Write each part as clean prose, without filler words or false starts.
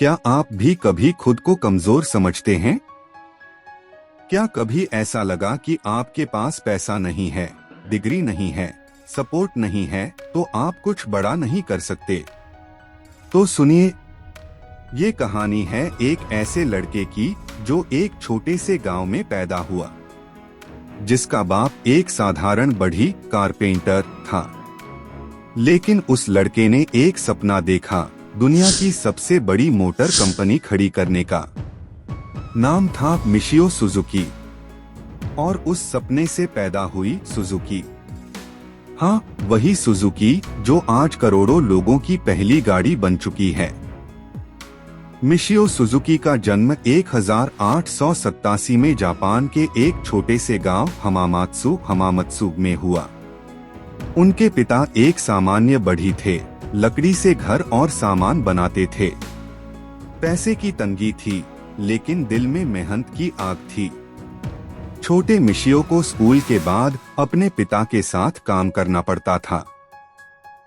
क्या आप भी कभी खुद को कमजोर समझते हैं? क्या कभी ऐसा लगा कि आपके पास पैसा नहीं है, डिग्री नहीं है, सपोर्ट नहीं है, तो आप कुछ बड़ा नहीं कर सकते? तो सुनिए, ये कहानी है एक ऐसे लड़के की जो एक छोटे से गांव में पैदा हुआ, जिसका बाप एक साधारण बढ़ई कारपेंटर था। लेकिन उस लड़के ने एक सपना देखा, दुनिया की सबसे बड़ी मोटर कंपनी खड़ी करने का। नाम था मिशियो सुजुकी, और उस सपने से पैदा हुई सुजुकी। हाँ, वही सुजुकी जो आज करोड़ों लोगों की पहली गाड़ी बन चुकी है। मिशियो सुजुकी का जन्म 1887 में जापान के एक छोटे से गांव हमामात्सु में हुआ। उनके पिता एक सामान्य बढ़ई थे, लकड़ी से घर और सामान बनाते थे। पैसे की तंगी थी, लेकिन दिल में मेहनत की आग थी। छोटे मिशियो को स्कूल के बाद अपने पिता के साथ काम करना पड़ता था।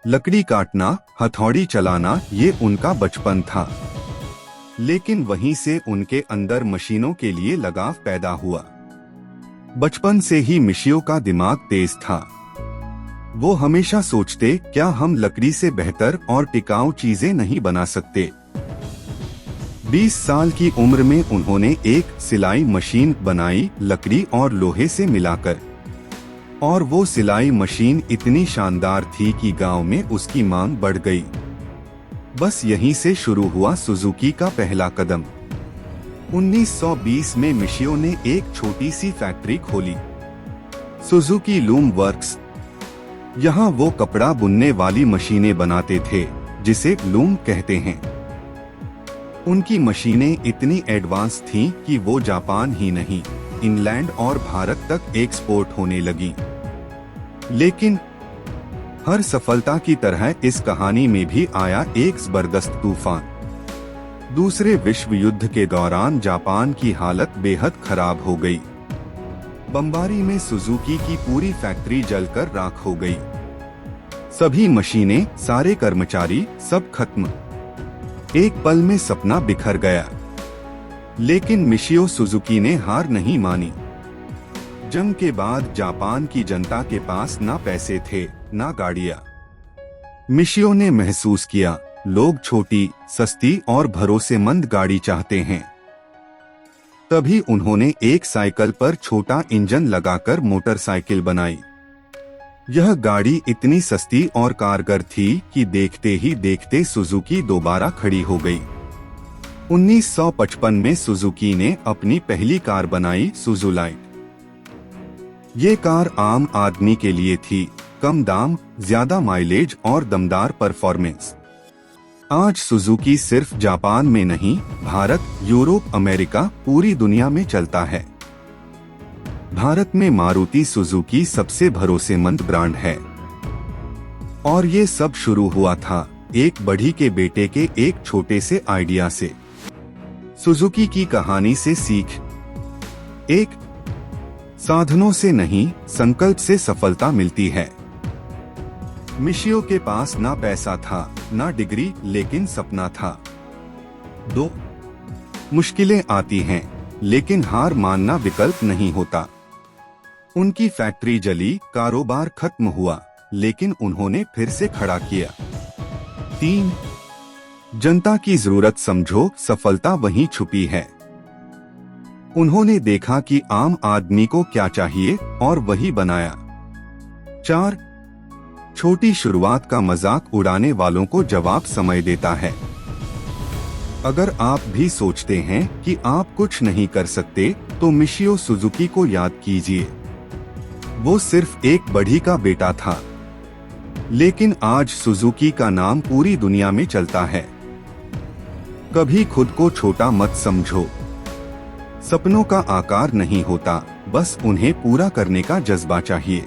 लकड़ी काटना, हथौड़ी चलाना, ये उनका बचपन था। लेकिन वहीं से उनके अंदर मशीनों के लिए लगाव पैदा हुआ। बचपन से ही मिशियो का दिमाग तेज था। वो हमेशा सोचते, क्या हम लकड़ी से बेहतर और टिकाऊ चीजें नहीं बना सकते? 20 साल की उम्र में उन्होंने एक सिलाई मशीन बनाई, लकड़ी और लोहे से मिलाकर। और वो सिलाई मशीन इतनी शानदार थी कि गांव में उसकी मांग बढ़ गई। बस यहीं से शुरू हुआ सुजुकी का पहला कदम। 1920 में मिशियो ने एक छोटी सी फैक्ट्री खोली, सुजुकी लूम वर्क्स। यहाँ वो कपड़ा बुनने वाली मशीनें बनाते थे, जिसे लूम कहते हैं। उनकी मशीनें इतनी एडवांस थीं कि वो जापान ही नहीं, इंग्लैंड और भारत तक एक्सपोर्ट होने लगी। लेकिन हर सफलता की तरह इस कहानी में भी आया एक जबरदस्त तूफान। दूसरे विश्व युद्ध के दौरान जापान की हालत बेहद खराब हो गई। बमबारी में सुजुकी की पूरी फैक्ट्री जलकर राख हो गई। सभी मशीनें, सारे कर्मचारी, सब खत्म। एक पल में सपना बिखर गया। लेकिन मिशियो सुजुकी ने हार नहीं मानी। जंग के बाद जापान की जनता के पास ना पैसे थे, ना गाड़ियां। मिशियो ने महसूस किया, लोग छोटी, सस्ती और भरोसेमंद गाड़ी चाहते हैं। तभी उन्होंने एक साइकिल पर छोटा इंजन लगाकर मोटरसाइकिल बनाई। यह गाड़ी इतनी सस्ती और कारगर थी कि देखते ही देखते सुजुकी दोबारा खड़ी हो गई। 1955 में सुजुकी ने अपनी पहली कार बनाई, सुजुलाइट। ये कार आम आदमी के लिए थी, कम दाम, ज्यादा माइलेज और दमदार परफॉर्मेंस। आज सुजुकी सिर्फ जापान में नहीं, भारत, यूरोप, अमेरिका, पूरी दुनिया में चलता है। भारत में मारुति सुजुकी सबसे भरोसेमंद ब्रांड है। और ये सब शुरू हुआ था एक बढ़ई के बेटे के एक छोटे से आइडिया से। सुजुकी की कहानी से सीख, एक, साधनों से नहीं, संकल्प से सफलता मिलती है। मिशियो के पास ना पैसा था, ना डिग्री, लेकिन सपना था। 2, मुश्किलें आती हैं, लेकिन हार मानना विकल्प नहीं होता। उनकी फैक्ट्री जली, कारोबार खत्म हुआ, लेकिन उन्होंने फिर से खड़ा किया। 3, जनता की जरूरत समझो, सफलता वहीं छुपी है। उन्होंने देखा कि आम आदमी को क्या चाहिए और वही बनाया। 4, छोटी शुरुआत का मजाक उड़ाने वालों को जवाब समय देता है। अगर आप भी सोचते हैं कि आप कुछ नहीं कर सकते, तो मिशियो सुजुकी को याद कीजिए। वो सिर्फ एक बढ़ई का बेटा था, लेकिन आज सुजुकी का नाम पूरी दुनिया में चलता है। कभी खुद को छोटा मत समझो। सपनों का आकार नहीं होता, बस उन्हें पूरा करने का जज्बा चाहिए।